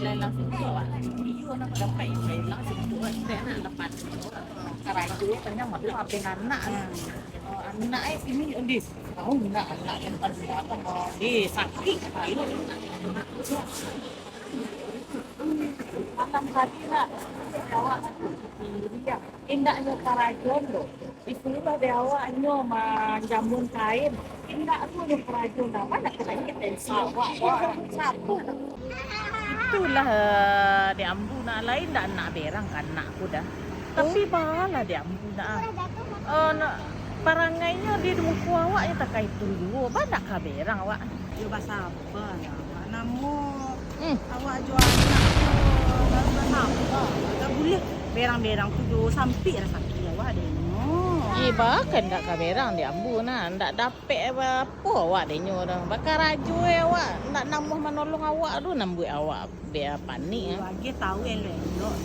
lain langsung tu awak. Iyo nak dapat lain langsung tu kan. Saya nak lepas. Karajo kanya madu apa anak. Anak sini dis. Tahu nak anak yang pada apa mau di sakit. Malam tadi nak awak dia indahnya karajon loh. Itulah dia awaknya menjamun kain. Indah tu yang kerajon nama nak kena intensi awak. Siapa? Itulah di ambu nak lain dah nak berang kan nak aku dah. Tapi bahala di ambu nak. Nak parangainya di muka awak yang tak kait dulu. Banyak kah berang awak? Yo bahasa apa ya? Namu awak jual anak tu apa? Tak boleh berang-berang tu jo sampai rasa sakit awak deh. Bahkan tak kah berang di ambu nah. Tak dapat apa awak denyo dah. Bakar raju awak nak namuh menolong awak tu nambuh awak biar panik. Lagi tahu elok.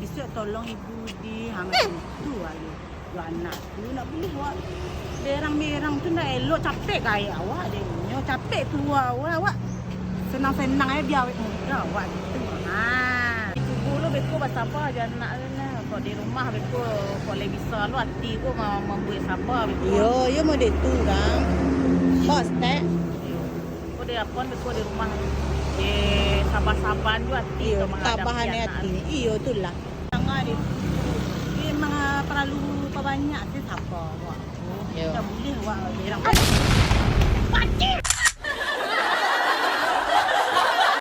Besok tolong ibu di hangat tu ayo. Dua anak tu nak boleh awak berang-berang tu nak elok capek kaya awak deh. Nyo capek tu awak. Senang-senang aja biar awak muda awak gitu. Itu dulu beku bahasa apa aja anak ni. Kau di rumah beku boleh bisa lu hati ku mau membuat siapa beku. Yo mau dek tu kan. Bos teh. Kau di apa beku di rumah. Di sabar-sabar juga hati tu menghadapi Tabahan hati. Iyo tu lah. Jangan dia. Dia memang perlu banyak sih siapa awak. Yo. Tak boleh awak berang.